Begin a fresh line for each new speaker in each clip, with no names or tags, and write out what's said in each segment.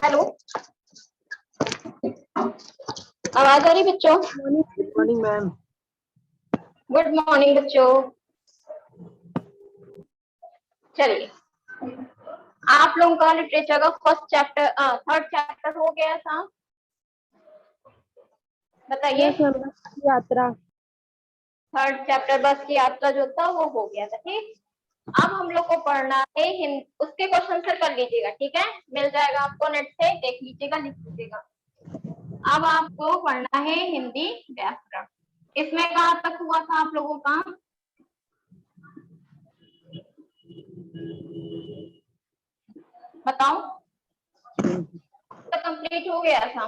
Hello, आवाज आ रही बच्चों?
Morning ma'am.
गुड मॉर्निंग बच्चों। चलिए, आप लोगों का लिटरेचर का फर्स्ट चैप्टर थर्ड चैप्टर हो गया था, बताइए।
यात्रा।
थर्ड चैप्टर बस की यात्रा जो था वो हो गया था, ठीक। अब हम लोग को पढ़ना है उसके क्वेश्चन आंसर कर लीजिएगा, ठीक है, मिल जाएगा आपको नेट से, देख लीजिएगा, लिख लीजिएगा। अब आपको पढ़ना है हिंदी व्याकरण। इसमें कहाँ तक हुआ था आप लोगों का? बताओ, तो कंप्लीट हो गया था।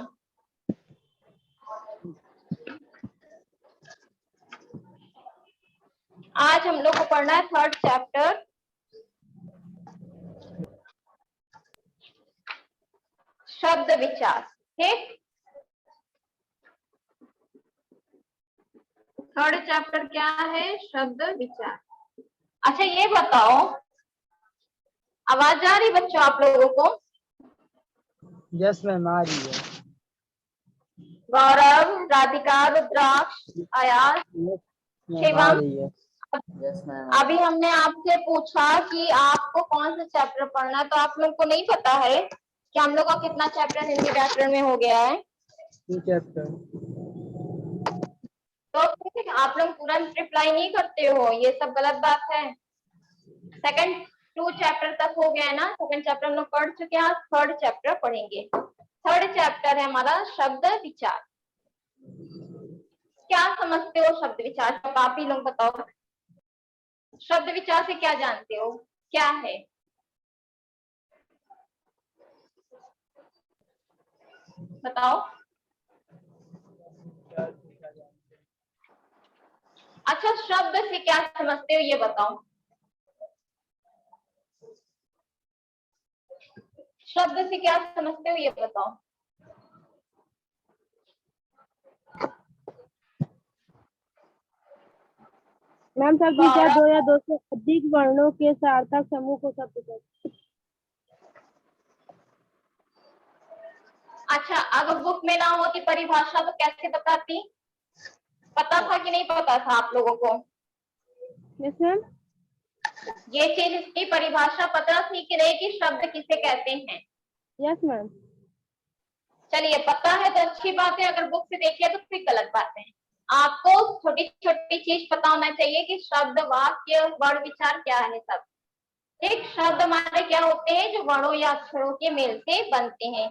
आज हम लोग को पढ़ना है थर्ड चैप्टर, शब्द विचार, ठीक। थर्ड चैप्टर क्या है? शब्द विचार। अच्छा ये बताओ, आवाज आ रही बच्चों आप लोगों को?
यस मैम, आ रही है।
गौरव, राधिका, रुद्राक्ष, आयास,
आ रही है।
Yes ma'am.
अभी हमने आपसे पूछा कि आपको कौन सा चैप्टर पढ़ना है, तो आप लोग को नहीं पता है कि हम लोग का कितना चैप्टर हिंदी व्याकरण में हो गया है?
2 चैप्टर।
तो फिर आप लोग तुरंत रिप्लाई नहीं करते हो, ये सब गलत बात है। सेकंड 2 चैप्टर तक हो गया है ना, सेकंड चैप्टर हम लोग पढ़ चुके हैं, थर्ड चैप्टर पढ़ेंगे। थर्ड चैप्टर है हमारा शब्द विचार। क्या समझते हो शब्द विचार? तो आप ही लोग बताओ, शब्द विचार से क्या जानते हो, क्या है? बताओ। अच्छा, शब्द से क्या समझते हो ये बताओ। शब्द से क्या समझते हो ये बताओ।
मैम शब्द विचार 2 या 2 से अधिक वर्णों के सार्थक समूह को शब्द कहते हैं।
अच्छा, अगर बुक में ना होती परिभाषा तो कैसे बताती? पता था कि नहीं पता था आप लोगों को?
Yes ma'am.
ये चीज, इसकी परिभाषा पता थी कि नहीं कि शब्द किसे कहते हैं?
Yes ma'am.
चलिए, पता है तो अच्छी बात है, अगर बुक से देखिए तो फिर गलत बात है। आपको छोटी छोटी चीज पता होना चाहिए कि शब्द, वाक्य, वर्ण, विचार क्या है सब, ठीक। शब्द हमारे क्या होते हैं? जो वर्णों या अक्षरों के मेल से बनते हैं।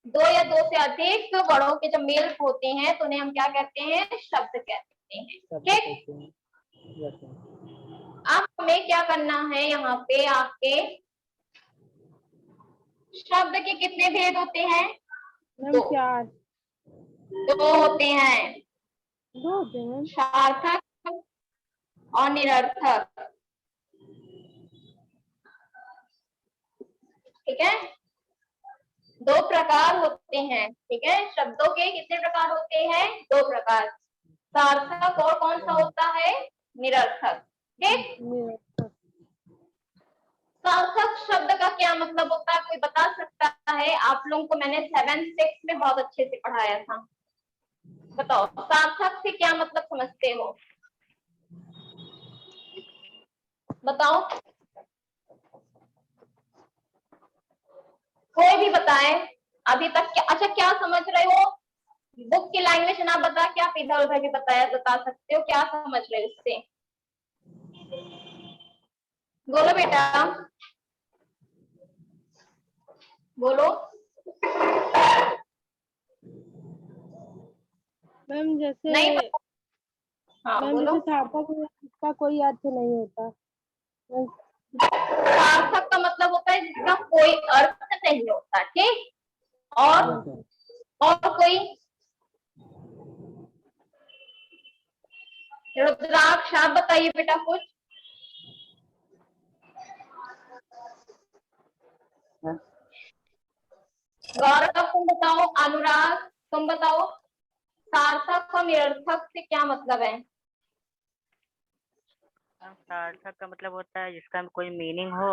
2 या 2 से अधिक वर्णों के जब मेल होते हैं तो उन्हें हम क्या कहते हैं? शब्द कहते हैं, ठीक। अब हमें क्या करना है यहाँ पे? आपके शब्द के कितने भेद होते हैं?
मैम 4।
2 होते हैं,
2 होते हैं।
सार्थक और निरर्थक, ठीक है। 2 प्रकार होते हैं, ठीक है। शब्दों के कितने प्रकार होते हैं? 2 प्रकार, सार्थक और कौन सा होता है? निरर्थक, ठीक। सार्थक शब्द का क्या मतलब होता है, कोई बता सकता है? आप लोगों को मैंने 7th 6th में बहुत अच्छे से पढ़ाया था, बताओ सार्थक से क्या मतलब समझते हो? बताओ, कोई भी बताए अभी तक क्या? अच्छा, क्या समझ रहे हो? बुक की लैंग्वेज ना बता के आप इधर उधर भी बता सकते हो, क्या समझ रहे हो इससे? बोलो बेटा, बोलो।
मैम जैसे
नहीं पता? हाँ
मैम
बोलो।
जैसे सार्थक का कोई अर्थ नहीं होता।
सार्थक का मतलब होता है जिसका कोई अर्थ नहीं होता, ठीक। और कोई? रुद्राक्ष, आप बताइए बेटा कुछ। गौरव तुम बताओ, अनुराग तुम बताओ, सार्थक और निरर्थक से क्या मतलब है?
सार्थक का मतलब होता है जिसका कोई मीनिंग हो,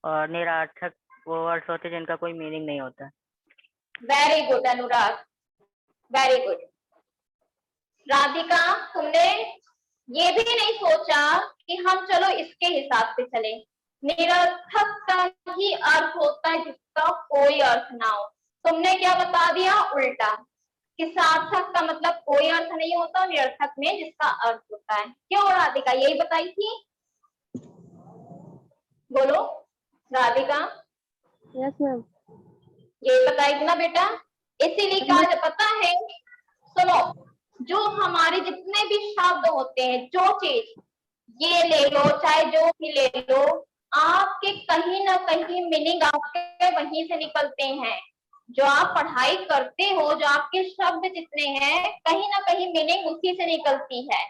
और निरर्थक वो वर्ड्स होते हैं जिनका कोई मीनिंग नहीं होता।
वेरी गुड अनुराग, वेरी गुड। राधिका, तुमने ये भी नहीं सोचा कि हम चलो इसके हिसाब से चले। निरर्थक का ही अर्थ होता है जिसका कोई अर्थ ना हो। तुमने क्या बता दिया? उल्टा, कि सार्थक का मतलब कोई अर्थ नहीं होता, निरर्थक में जिसका अर्थ होता है। क्यों राधिका, यही बताई थी? बोलो राधिका।
Yes ma'am.
यही बताई थी ना बेटा? इसीलिए कहा पता है, सुनो, जो हमारे जितने भी शब्द होते हैं, जो चीज, ये ले लो चाहे जो भी ले लो, आपके कहीं ना कहीं मीनिंग आपके वहीं से निकलते हैं। जो आप पढ़ाई करते हो, जो आपके शब्द जितने हैं, कहीं ना कहीं मीनिंग उसी से निकलती है,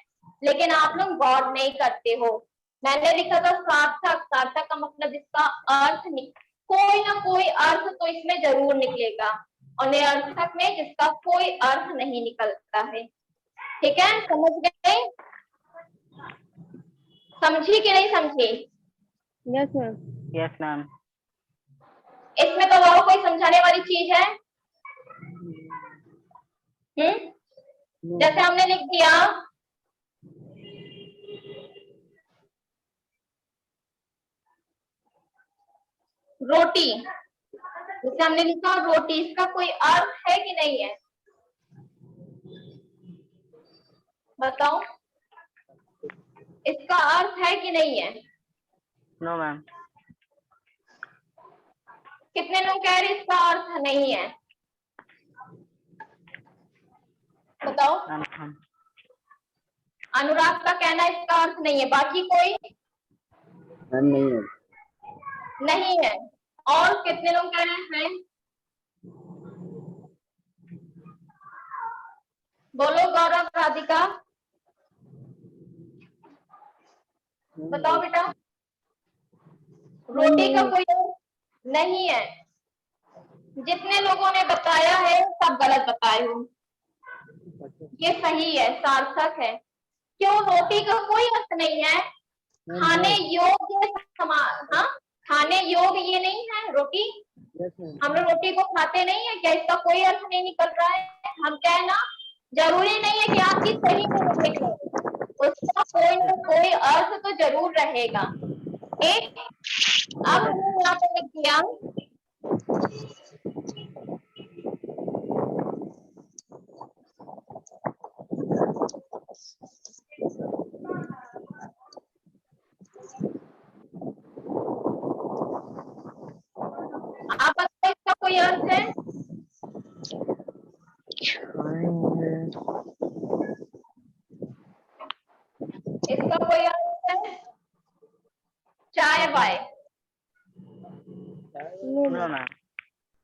लेकिन आप लोग गौर नहीं करते हो। मैंने लिखा था सार्थक, सार्थक का मतलब जिसका अर्थ कोई ना कोई अर्थ तो इसमें जरूर निकलेगा, और निरर्थक में जिसका कोई अर्थ नहीं निकलता है। ठीक है, समझ गए? समझी कि नहीं समझी?
Yes ma'am.
Yes ma'am.
इसमें तो और कोई समझाने वाली चीज है? जैसे हमने लिख दिया रोटी, जैसे हमने लिखा रोटी, इसका कोई अर्थ है कि नहीं है? बताओ, इसका अर्थ है कि नहीं है?
No ma'am.
कितने लोग कह रहे इसका अर्थ नहीं है? बताओ। अनुराग का कहना इसका अर्थ नहीं है, बाकी कोई?
नहीं है।
नहीं है। और कितने लोग कह रहे हैं? बोलो गौरव, राधिका, बताओ बेटा। रोटी का कोई नहीं है। जितने लोगों ने बताया है सब गलत बताए हो। ये सही है, सार्थक है। क्यों? रोटी का कोई अर्थ नहीं है, खाने योग्य समान। हाँ, खाने योग्य ये नहीं है रोटी। हम लोग रोटी को खाते नहीं है क्या? इसका कोई अर्थ नहीं निकल रहा है। हम क्या है ना, जरूरी नहीं है कि आपकी सही में निकले, उसका कोई ना कोई अर्थ तो जरूर रहेगा। ठीक, अब हमने यहाँ पे लिख दिया आप बताओ इसका कोई अर्थ है? इसका कोई अर्थ है? चाय बाय।
No ma'am.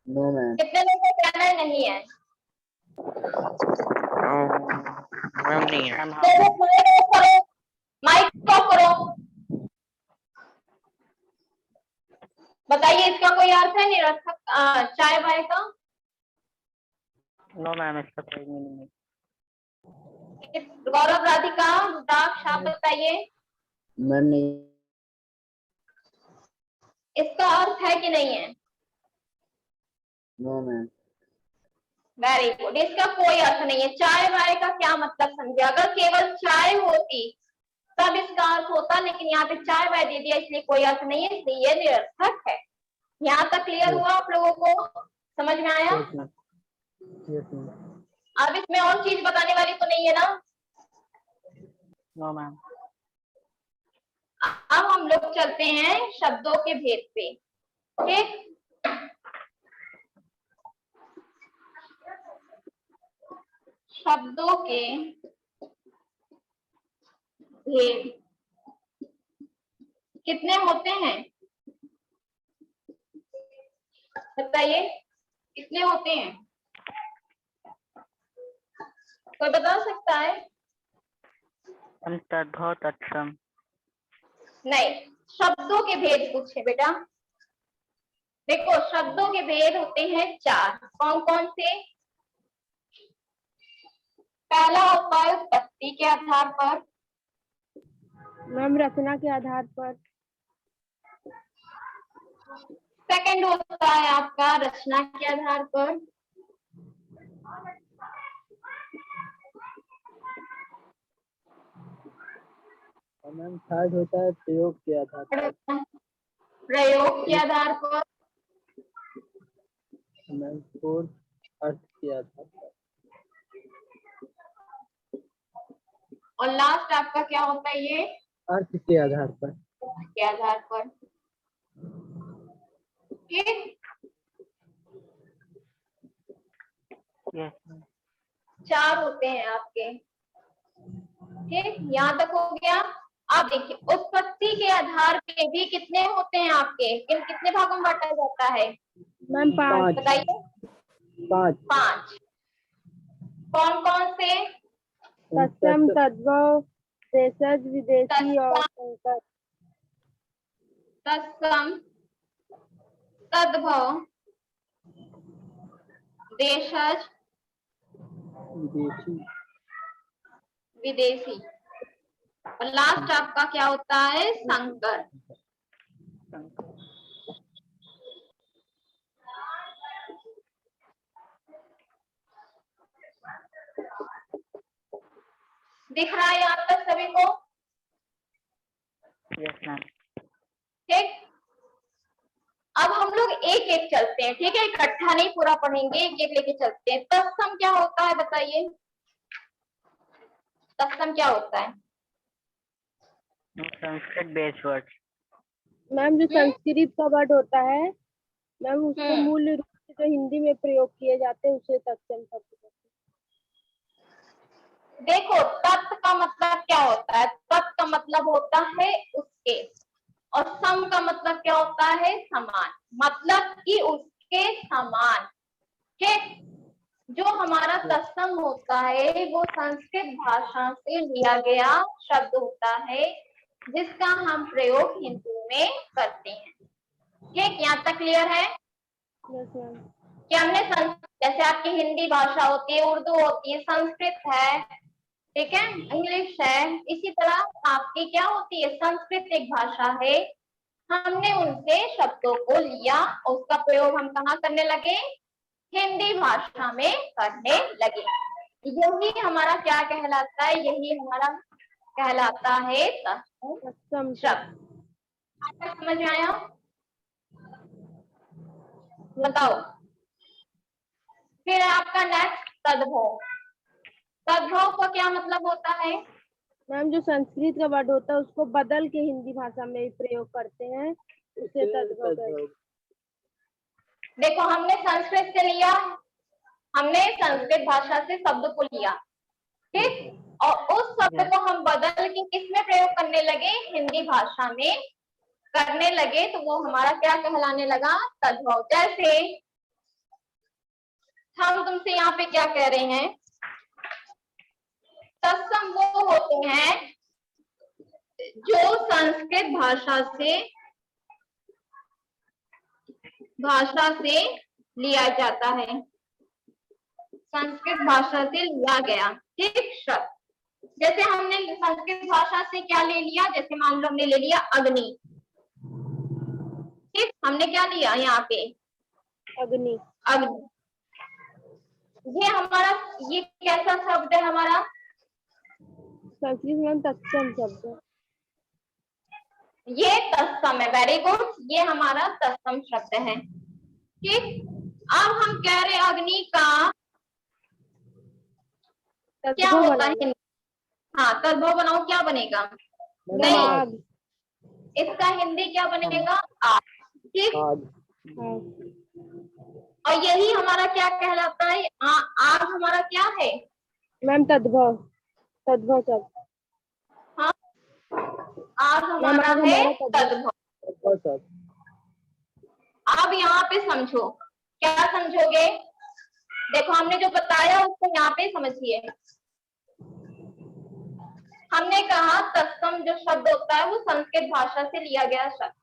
No ma'am.
कितने लोगों का कहना है नहीं है?
मैम नहीं है।
करो, माइक ऑफ करो, बताइए इसका कोई अर्थ है निरर्थक चाय बाय का?
नो मैम, इसका कोई मीनिंग नहीं।
गौरव, राधिका, रुद्राक्ष, आप बताइए
मैम नहीं।
इसका अर्थ है कि नहीं है?
No ma'am.
वेरी गुड, इसका कोई अर्थ नहीं है। चाय वाय का क्या मतलब समझे? अगर केवल चाय होती तब इसका अर्थ होता, लेकिन यहाँ पे चाय वाय दे दिया इसलिए कोई अर्थ नहीं है, इसलिए ये निरर्थक है। यहाँ तक क्लियर हुआ आप लोगों को? समझ में आया? अब इसमें और चीज बताने वाली तो नहीं है ना?
No ma'am.
अब हम लोग चलते हैं शब्दों के भेद पे। ठीक, शब्दों के भेद कितने होते हैं बताइए, कितने होते हैं? कोई बता सकता है?
बहुत अच्छा।
नहीं, शब्दों के भेद पूछे बेटा। देखो, शब्दों के भेद होते हैं 4। कौन कौन से? पहला होता है उत्पत्ति के आधार पर।
मैम रचना के आधार पर।
सेकंड होता है आपका रचना के आधार पर।
मैम थर्ड होता है प्रयोग के आधार पर।
प्रयोग के आधार पर।
मैम फोर्थ अर्थ के आधार पर।
और लास्ट आपका क्या होता है ये?
अर्थ के आधार पर।
के आधार पर। ठीक,
यस।
4 होते हैं आपके। ठीक, यहाँ तक हो गया। आप देखिए उत्पत्ति के आधार पे भी कितने होते हैं आपके, कितने भागों में बांटा जाता है?
मैम 5।
बताइए।
5।
5। कौन कौन से?
तत्सम, तद्भव, देशज, विदेशी और संकर।
तत्सम, तद्भव, देशज,
विदेशी।
विदेशी, और लास्ट आपका क्या होता है? संकर। दिख रहा है यहाँ तक सभी को?
Yes ma'am.
ठीक, अब हम लोग एक एक चलते हैं। ठीक है, इकट्ठा नहीं पूरा पढ़ेंगे, एक एक लेके चलते हैं। तत्सम क्या होता है बताइए? तत्सम क्या होता है?
Sanskrit based word.
मैम जो संस्कृत का वर्ड होता है मैम उसको मूल रूप से जो हिंदी में प्रयोग किए जाते हैं उसे तत्सम शब्द कहते हैं।
देखो तत् का मतलब क्या होता है? तत् का मतलब होता है उसके, और सम का मतलब क्या होता है? समान, मतलब कि उसके समान। ठीक, जो हमारा तत्सम होता है वो संस्कृत भाषा से लिया गया शब्द होता है जिसका हम प्रयोग हिंदी में करते हैं। ठीक, यहाँ तक क्लियर है?
Yes ma'am.
कि हमने जैसे आपकी हिंदी भाषा होती है, उर्दू होती है, संस्कृत है, ठीक है, इंग्लिश है, इसी तरह आपकी क्या होती है? संस्कृत एक भाषा है। हमने उनसे शब्दों को लिया और उसका प्रयोग हम कहाँ करने लगे? हिंदी भाषा में करने लगे। यही हमारा क्या कहलाता है? यही हमारा कहलाता है तत्सम शब्द। आपको समझ में आया? बताओ। फिर आपका नेक्स्ट तद्भव। तद्भव का क्या मतलब होता है?
मैम जो संस्कृत का वर्ड होता है उसको बदल के हिंदी भाषा में प्रयोग करते हैं उसे तद्भव कहते हैं।
देखो हमने संस्कृत से लिया, हमने संस्कृत भाषा से शब्द को लिया, ठीक, और उस शब्द को हम बदल के किसमें प्रयोग करने लगे? हिंदी भाषा में करने लगे, तो वो हमारा क्या कहलाने लगा? तद्भव। जैसे हम तुमसे यहाँ पे क्या कह रहे हैं? तत्सम वो होते हैं जो संस्कृत भाषा से लिया जाता है, संस्कृत भाषा से लिया गया, ठीक, शब्द। जैसे हमने संस्कृत भाषा से क्या ले लिया? जैसे मान लो हमने ले लिया अग्नि। ठीक, हमने क्या लिया यहाँ पे?
अग्नि।
अग्नि। ये हमारा, ये कैसा शब्द है हमारा?
संस्कृत में तत्सम शब्द है।
ये तत्सम है। वेरी गुड, ये हमारा तत्सम शब्द है। ठीक, अब हम कह रहे अग्नि का क्या होता है? हाँ, तद्भव बनाओ, क्या बनेगा? नहीं, इसका हिंदी क्या बनेगा? आग। ठीक, और यही हमारा क्या कहलाता है? आग हमारा क्या है?
मैम तद्भव, तद्भव शब्द।
हाँ, आग हमारा है तद्भव। अब यहाँ पे समझो, क्या समझोगे? देखो हमने जो बताया उसको यहाँ पे समझिए। हमने कहा तत्सम जो शब्द होता है वो संस्कृत भाषा से लिया गया शब्द।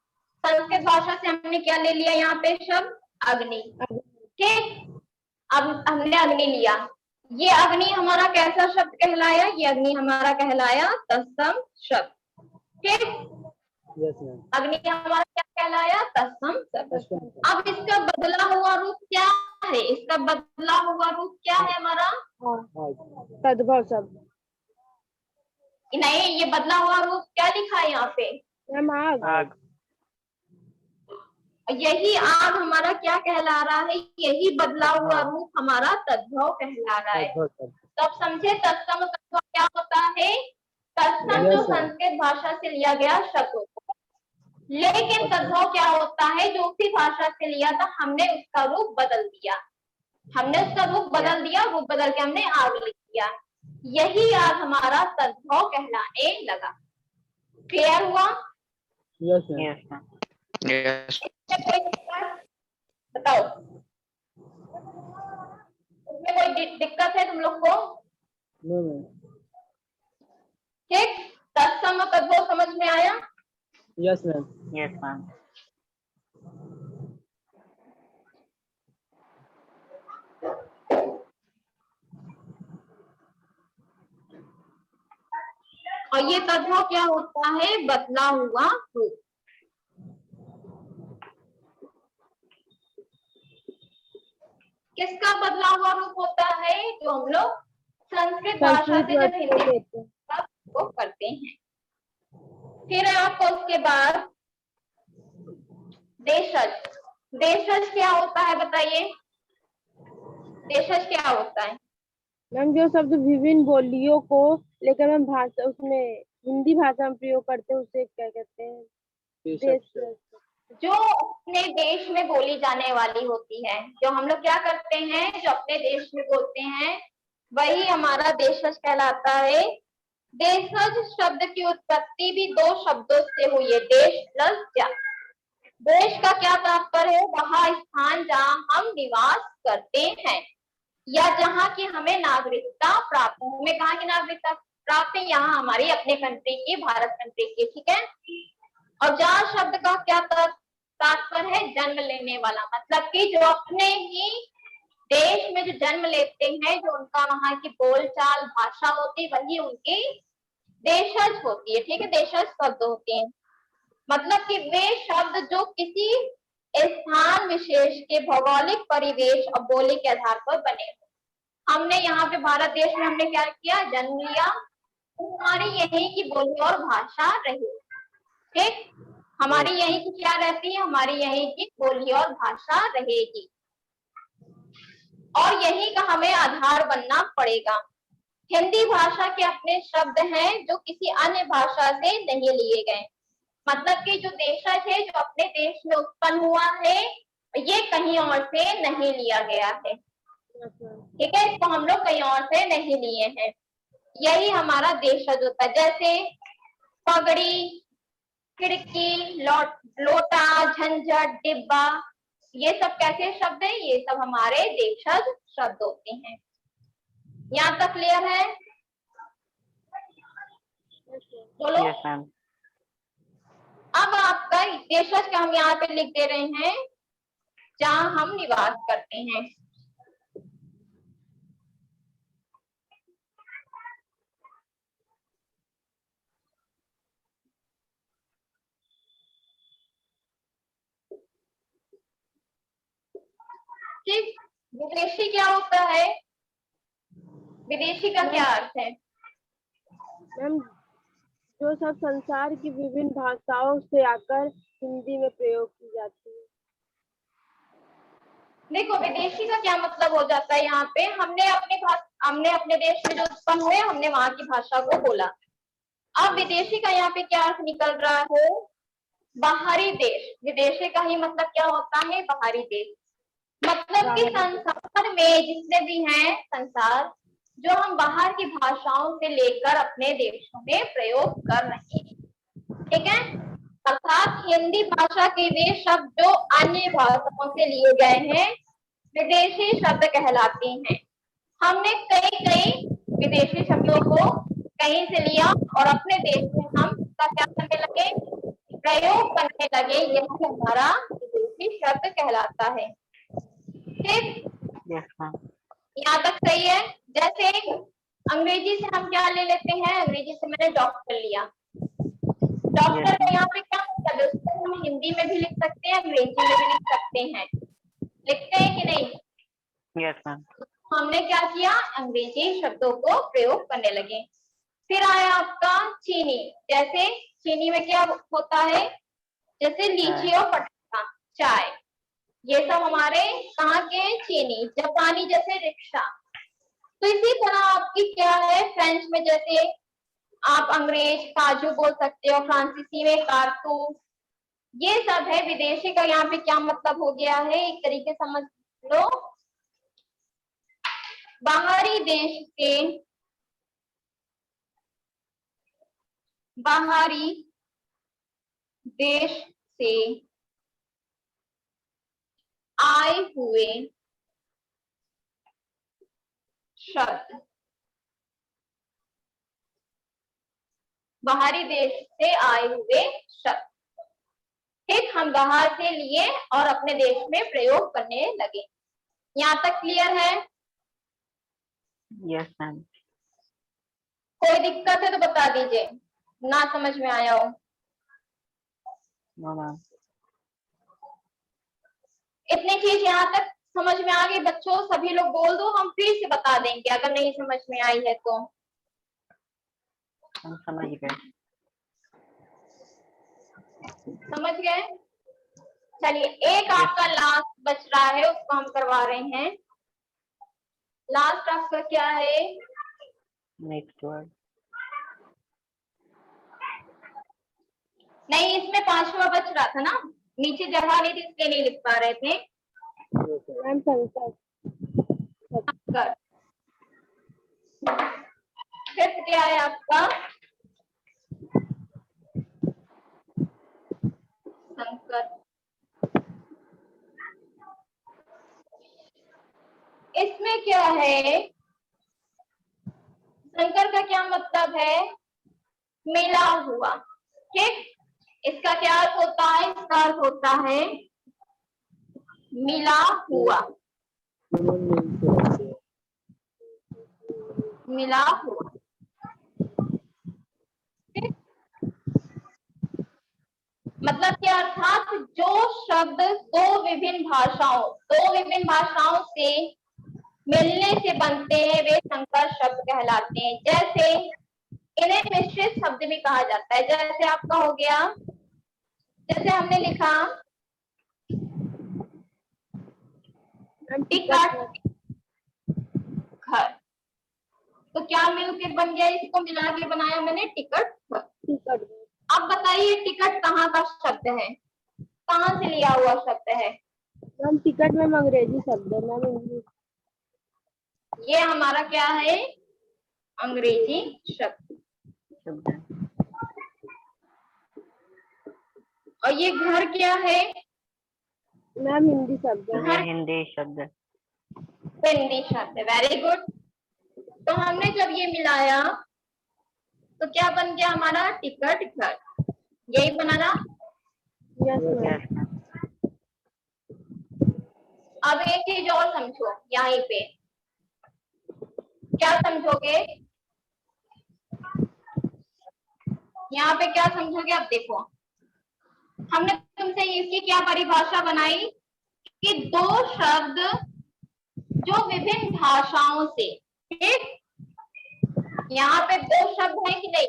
संस्कृत भाषा से हमने क्या ले लिया यहाँ पे? शब्द अग्नि। ठीक, अब हमने अग्नि लिया, ये अग्नि हमारा कैसा शब्द कहलाया? ये अग्नि हमारा कहलाया तत्सम शब्द। ठीक, अग्नि हमारा क्या कहलाया? तत्सम शब्द। अब इसका बदला हुआ रूप क्या है? इसका बदला हुआ रूप क्या है हमारा?
तद्भव शब्द।
नहीं, ये बदला हुआ रूप क्या लिखा है यहाँ पे?
मैम आग।
आग।
यही आग हमारा क्या कहला रहा है? यही बदला हुआ
हाँ।
रूप हमारा तद्भव कहला रहा है।
तद्भव।
तो अब समझे तत्सम तद्भव क्या होता है? तत्सम
Yes,
जो
sir.
संस्कृत भाषा से लिया गया शब्द होता है, लेकिन
अच्छा।
तद्भव क्या होता है? जो उसी भाषा से लिया था हमने उसका रूप बदल दिया, हमने उसका रूप बदल दिया, रूप बदल के हमने आग लिख दिया। यही आग हमारा तद्भव कहलाने लगा। क्लियर हुआ?
Yes, ma'am.
Yes, ma'am.
Yes.
इसमें कोई दिक्कत? बताओ, इसमें कोई दिक्कत है तुम लोग को?
No, ma'am.
ठीक, तत्सम तद्भव समझ में आया?
Yes, ma'am.
Yes, ma'am.
और ये तद्भव क्या होता है? बदला हुआ रूप। किसका बदला हुआ रूप होता है? जो हम लोग संस्कृत भाषा से जब हिंदी
लेते हैं।
वो करते हैं। फिर आपको उसके बाद देशज। देशज क्या होता है बताइए? देशज क्या होता है?
मैम जो शब्द विभिन्न बोलियों को लेकर हम भाषा उसमें हिंदी भाषा में प्रयोग करते हैं उसे क्या कहते हैं? देश।
जो अपने देश में बोली जाने वाली होती है, जो हम लोग क्या करते हैं, जो अपने देश में बोलते हैं, वही हमारा देशज कहलाता है। देशज शब्द की उत्पत्ति भी दो शब्दों से हुई है, देश प्लस जा। देश का क्या तात्पर्य है? वह स्थान जहाँ हम निवास करते हैं या जहाँ की हमें नागरिकता प्राप्त है। हमें कहाँ की नागरिकता प्राप्त है? यहाँ हमारी अपने कंट्री की, भारत कंट्री की। ठीक है। और जहाँ शब्द का क्या तात्पर्य है? जन्म लेने वाला, मतलब कि जो अपने ही देश में जो जन्म लेते हैं, जो उनका वहाँ की बोलचाल भाषा होती है, वही उनकी देशज होती है। ठीक है, देशज शब्द होते हैं, मतलब कि वे शब्द जो किसी स्थान विशेष के भौगोलिक परिवेश और बोली के आधार पर बने। हमने यहाँ पे भारत देश में हमने क्या किया? जन्म लिया, हमारी यही की बोली और भाषा रही। ठीक, हमारी यही की क्या रहती है? हमारी यही की बोली और भाषा रहेगी, और यही का हमें आधार बनना पड़ेगा। हिंदी भाषा के अपने शब्द हैं जो किसी अन्य भाषा से नहीं लिए गए, मतलब कि जो देशज है जो अपने देश में उत्पन्न हुआ है, ये कहीं और से नहीं लिया गया है। ठीक है, इसको हम लोग कहीं और से नहीं लिए हैं, यही हमारा देशज होता है। जैसे पगड़ी, खिड़की, लोटा, झंझट, डिब्बा, ये सब कैसे शब्द हैं? ये सब हमारे देशज शब्द होते हैं। यहाँ तक क्लियर है? बोलो।
Yes, ma'am.
अब आपका देशज का हम यहाँ पे लिख दे रहे हैं जहाँ हम निवास करते हैं। ठीक, विदेशी क्या होता है? विदेशी का क्या अर्थ है?
मैम जो सब संसार की विभिन्न भाषाओं से आकर हिंदी में प्रयोग की जाती है।
देखो, विदेशी का क्या मतलब हो जाता है? यहाँ पे हमने अपने देश में जो उत्पन्न हुए, हमने वहां की भाषा को बोला। अब विदेशी का यहाँ पे क्या अर्थ निकल रहा है? बाहरी देश। विदेशी का ही मतलब क्या होता है? बाहरी देश, मतलब कि संसार में जितने भी हैं संसार, जो हम बाहर की भाषाओं से लेकर अपने देशों में प्रयोग कर रहे हैं। ठीक है, अर्थात हिंदी भाषा के वे शब्द जो अन्य भाषाओं से लिए गए हैं, विदेशी शब्द कहलाते हैं। हमने कई विदेशी शब्दों को कहीं से लिया और अपने देश में हम उसका क्या करने लगे? प्रयोग करने लगे। यह हमारा विदेशी शब्द कहलाता है। ठीक,
Yes, ma'am.
यहाँ तक सही है? जैसे अंग्रेजी से हम क्या ले लेते हैं? अंग्रेजी से मैंने डॉक्टर लिया। डॉक्टर का यहाँ पे क्या मतलब है? उसको हम हिंदी में भी लिख सकते हैं, अंग्रेजी में भी लिख सकते हैं। लिखते हैं कि नहीं?
Yes, ma'am.
हमने क्या किया? अंग्रेजी शब्दों को प्रयोग करने लगे। फिर आया आपका चीनी। जैसे चीनी में क्या होता है, जैसे लीची और पटाखा, चाय, ये सब हमारे कहाँ के, चीनी। जापानी जैसे रिक्शा। तो इसी तरह आपकी क्या है, फ्रेंच में जैसे आप अंग्रेज काजू बोल सकते हो, फ्रांसीसी में कारतूस, ये सब है। विदेशी का यहाँ पे क्या मतलब हो गया है, एक तरीके समझ लो, बाहरी देश से, बाहरी देश से आए हुए शब्द, बाहरी देश से आए हुए शब्द, ठीक, हम बाहर से लिए और अपने देश में प्रयोग करने लगे। यहाँ तक क्लियर है?
Yes ma'am.
कोई दिक्कत है तो बता दीजिए, ना समझ में आया हो।
No ma'am.
इतनी चीज यहाँ तक समझ में आ गई बच्चों? सभी लोग बोल दो, हम फिर से बता देंगे अगर नहीं समझ में आई है तो।
हम समझ गए।
समझ गए? चलिए, एक आपका लास्ट बच रहा है, उसको हम करवा रहे हैं। लास्ट आपका क्या है?
Next word.
नहीं, इसमें पांचवा बच रहा था ना, नीचे जगह नहीं थी इसलिए नहीं लिख पा रहे थे।
मैम संकर।
संकर। फिर क्या है आपका? संकर। इसमें क्या है, संकर का क्या मतलब है? मिला हुआ, ठीक। इसका क्या अर्थ होता है? इसका अर्थ होता है मिला हुआ, मिला हुआ, ठीक? मतलब क्या अर्थात जो शब्द दो विभिन्न भाषाओं से मिलने से बनते हैं वे संकर शब्द कहलाते हैं। जैसे इन्हें मिश्रित शब्द भी कहा जाता है। जैसे आपका हो गया, जैसे हमने लिखा टिकट घर, तो क्या मिलकर बन गया, इसको मिला के बनाया मैंने टिकट घर।
टिकट।
अब बताइए टिकट कहाँ का शब्द है, कहाँ से लिया हुआ शब्द है?
मैम टिकट मैम अंग्रेजी शब्द है मैम, इंग्लिश।
ये हमारा क्या है? अंग्रेजी शब्द। और ये घर क्या है?
मैम हिंदी शब्द है।
ये हिंदी शब्द।
हिंदी शब्द। Very good. तो हमने जब ये मिलाया तो क्या बन गया हमारा? टिकट घर। यही बना ना?
Yes ma'am.
अब एक चीज और समझो, यहीं पे क्या समझोगे? यहाँ पे क्या समझोगे? अब देखो, हमने तुमसे इसकी क्या परिभाषा बनाई कि दो शब्द जो विभिन्न भाषाओं से, ठीक, यहाँ पे दो शब्द हैं कि नहीं?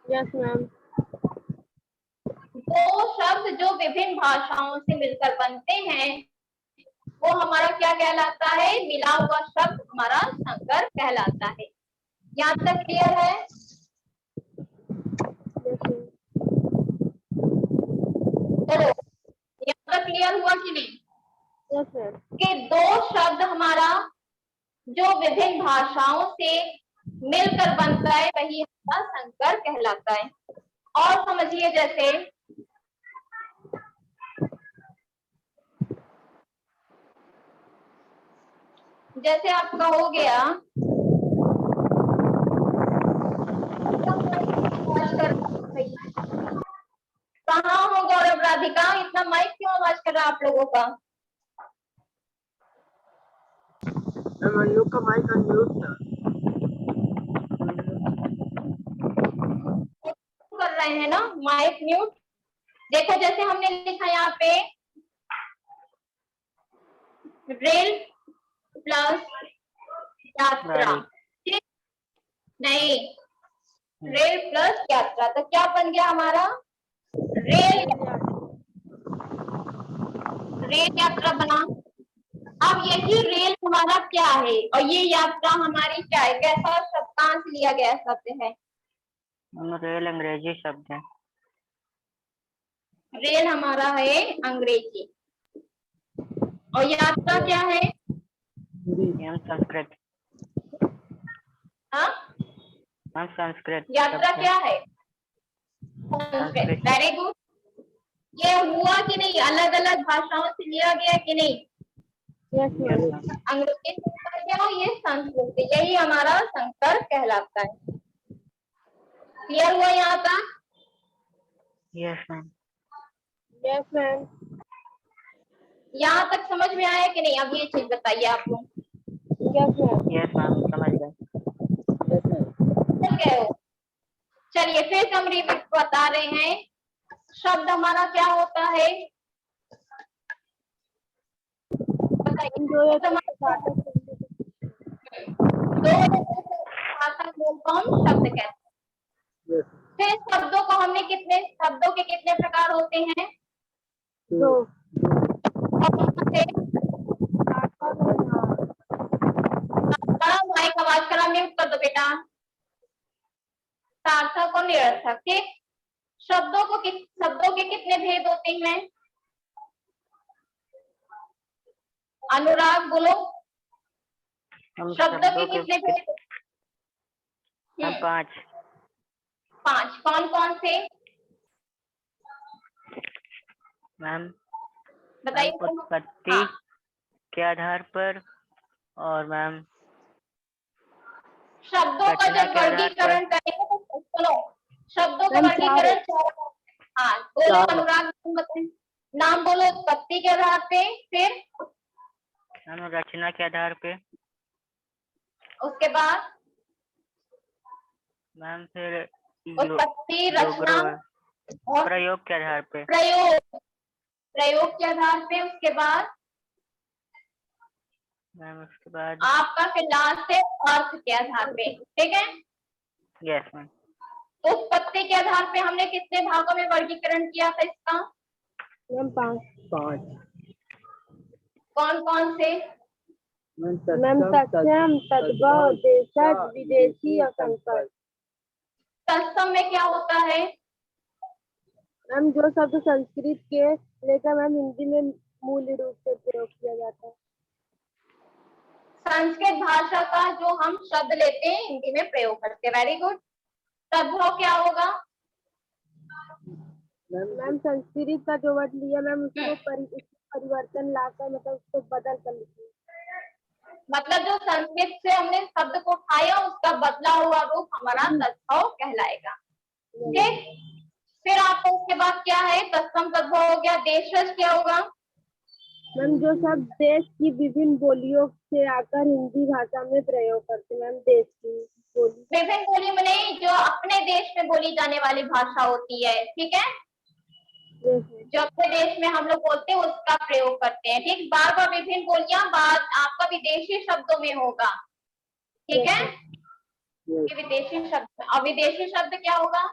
Yes ma'am.
दो शब्द जो विभिन्न भाषाओं से मिलकर बनते हैं वो हमारा क्या कहलाता है? मिला हुआ शब्द हमारा संकर कहलाता है। यहाँ तक क्लियर है? चलो, यहाँ तक क्लियर हुआ कि नहीं?
Yes ma'am.
कि दो शब्द हमारा जो विभिन्न भाषाओं से मिलकर बनता है वही हमारा संकर कहलाता है। और समझिए, जैसे आपका हो गया, कहाँ हो गौरव राधिका? इतना माइक क्यों आवाज कर रहा है आप लोगों का?
हम लोग का माइक अनम्यूट था।
कर रहे हैं ना माइक म्यूट। देखो, जैसे हमने लिखा यहाँ पे रेल प्लस यात्रा, ठीक? नहीं, रेल प्लस यात्रा, तो क्या बन गया हमारा? रेल यात्रा बना। अब यही रेल हमारा क्या है और ये यात्रा हमारी क्या है? कैसा शब्द कहाँ से लिया गया शब्द है?
रेल अंग्रेजी शब्द है।
रेल हमारा है अंग्रेजी और यात्रा क्या है?
एवं संस्कृत।
हाँ,
संस्कृत
यात्रा
शब्द है।
क्या है? संस्कृत। Very good. ये हुआ कि नहीं? अलग अलग भाषाओं से लिया गया कि नहीं?
Yes ma'am.
अंग्रेजी से लिया गया और ये संस्कृत से, यही हमारा संकर कहलाता है। क्लियर हुआ यहाँ तक?
Yes ma'am.
Yes ma'am.
यहाँ तक समझ में आया कि नहीं? अब ये चीज बताइए आप लोग।
Yes ma'am.
यस मैम, समझ गए।
समझ गए हो? चलिए फिर हम रिपीट बता रहे हैं। शब्द हमारा क्या होता है? बताइए।
जो ये
शब्द हमारा सार्थक बोल को हम शब्द कहते हैं। फिर शब्दों को हमने शब्दों के कितने प्रकार होते हैं?
दो।
बड़ा भाई का आवाज करा, म्यूट कर दो बेटा। सार्थक और निरर्थक। ठीक। शब्दों के कितने भेद होते हैं? अनुराग बोलो।
हम
शब्दों के
शब्दों
कितने
के
भेद?
हम 5
5। कौन कौन से
मैम।
बताइए?
उत्पत्ति
हाँ,
के आधार पर और मैम
शब्दों का
रचना
जब
के आधार पर।
वर्गीकरण करेंगे तो सुनो, शब्दों का
मैम
वर्गीकरण
चार।
हाँ बोलो अनुराग, तुम बताएं। नाम बोलो उत्पत्ति के आधार पे, फिर
मैम रचना के आधार पे,
उसके बाद
मैम फिर
उत्पत्ति, रचना और
प्रयोग के आधार पे।
प्रयोग के आधार पे, उसके बाद
मैम उसके बाद
आपका फिर लास्ट है अर्थ के आधार पे। ठीक है।
Yes ma'am.
उत्पत्ति के आधार पे हमने कितने भागों में वर्गीकरण किया था इसका?
मैम 5।
कौन कौन से?
मैम तत्सम, तद्भव, देशज, विदेशी और संकर।
तत्सम में क्या होता है?
मैम जो शब्द संस्कृत के लेकर मैम हिंदी में मूल रूप से प्रयोग किया जाता है।
संस्कृत भाषा का जो हम शब्द लेते हैं हिंदी में प्रयोग करते हैं। Very good. तद्भव क्या होगा?
मैम संस्कृत का जो वर्ड लिया मैम उसको परिवर्तन लाकर मतलब उसको बदल कर लिखिए।
मतलब जो संस्कृत से हमने शब्द को उठाया उसका बदला हुआ रूप हमारा तद्भव कहलाएगा। ठीक। फिर आपको उसके बाद क्या है? तत्सम तद्भव हो गया। देशज क्या होगा?
मैम जो सब देश की विभिन्न बोलियों से आकर हिंदी भाषा में प्रयोग करते हैं। मैम देश की बोली,
विभिन्न बोली में नहीं, जो अपने देश में बोली जाने वाली भाषा होती है। ठीक है। जो अपने देश में हम लोग बोलते हैं उसका प्रयोग करते हैं। ठीक। बार बार विभिन्न बोलियां बात आपका विदेशी शब्दों में होगा। ठीक है। ये विदेशी शब्द। और विदेशी शब्द क्या होगा?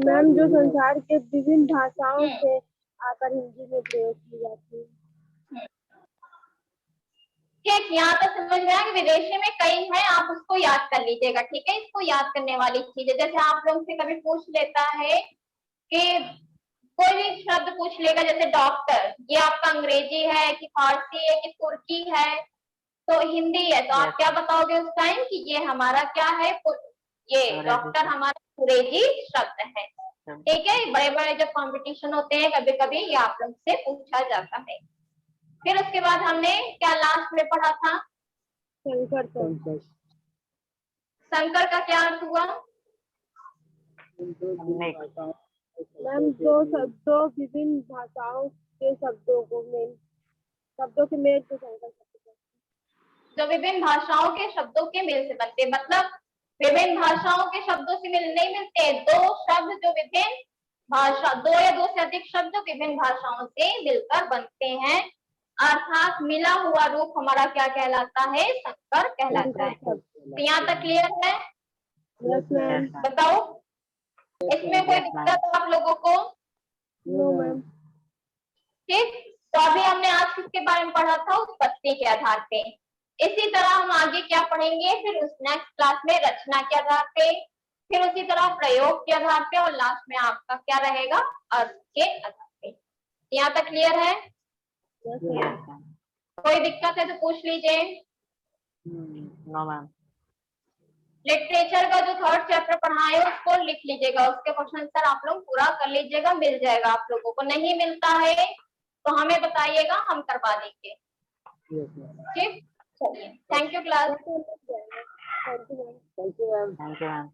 मैम जो संसार के विभिन्न भाषाओं से आकर हिंदी में प्रयोग की जाती है।
ठीक। यहाँ तक समझ में आया कि विदेशी में कई है, आप उसको याद कर लीजिएगा। ठीक है। इसको याद करने वाली चीज है। जैसे आप लोग से कभी पूछ लेता है कि कोई भी शब्द पूछ लेगा, जैसे डॉक्टर, ये आपका अंग्रेजी है कि फारसी है कि तुर्की है तो हिंदी है, तो आप क्या बताओगे उस टाइम कि ये हमारा क्या है? ये डॉक्टर हमारा अंग्रेजी शब्द है। ठीक है। बड़े बड़े जब कंपटीशन होते हैं कभी कभी ये आप लोग से पूछा जाता है। फिर उसके बाद हमने क्या लास्ट में पढ़ा था?
संकर।
संकर का क्या अर्थ हुआ?
मैम दो विभिन्न भाषाओं के शब्दों के मेल से संकर शब्द।
जो विभिन्न भाषाओं के शब्दों के मेल से बनते, मतलब विभिन्न भाषाओं के शब्दों से मिल नहीं मिलते, दो शब्द जो विभिन्न भाषा, दो या दो से अधिक शब्द जो विभिन्न भाषाओं से मिलकर बनते हैं, अर्थात मिला हुआ रूप हमारा क्या कहलाता है? संकर कहलाता है। तो यहाँ तक क्लियर है?
Yes ma'am.
Yes ma'am.
बताओ इसमें कोई
Yes, ma'am.
दिक्कत है आप लोगों को?
No ma'am.
ठीक, तो अभी हमने आज किसके बारे में पढ़ा था? उत्पत्ति के आधार पे। इसी तरह हम आगे क्या पढ़ेंगे फिर उस नेक्स्ट क्लास में? रचना के आधार पे, फिर उसी तरह प्रयोग के आधार पे, और लास्ट में आपका क्या रहेगा? अर्थ के आधार पे। यहाँ तक क्लियर है?
Yes
Yes,
ma'am.
ma'am.
कोई दिक्कत है तो पूछ लीजिए।
No, ma'am.
लिटरेचर का जो थर्ड चैप्टर पढ़ा है उसको लिख लीजिएगा, उसके क्वेश्चन आंसर आप लोग पूरा कर लीजिएगा, मिल जाएगा। आप लोगों को नहीं मिलता है तो हमें बताइएगा, हम करवा देंगे।
Yes, ma'am.
ठीक, चलिए, thank you class.
Thank you ma'am.
Thank you, ma'am.
Thank you, ma'am.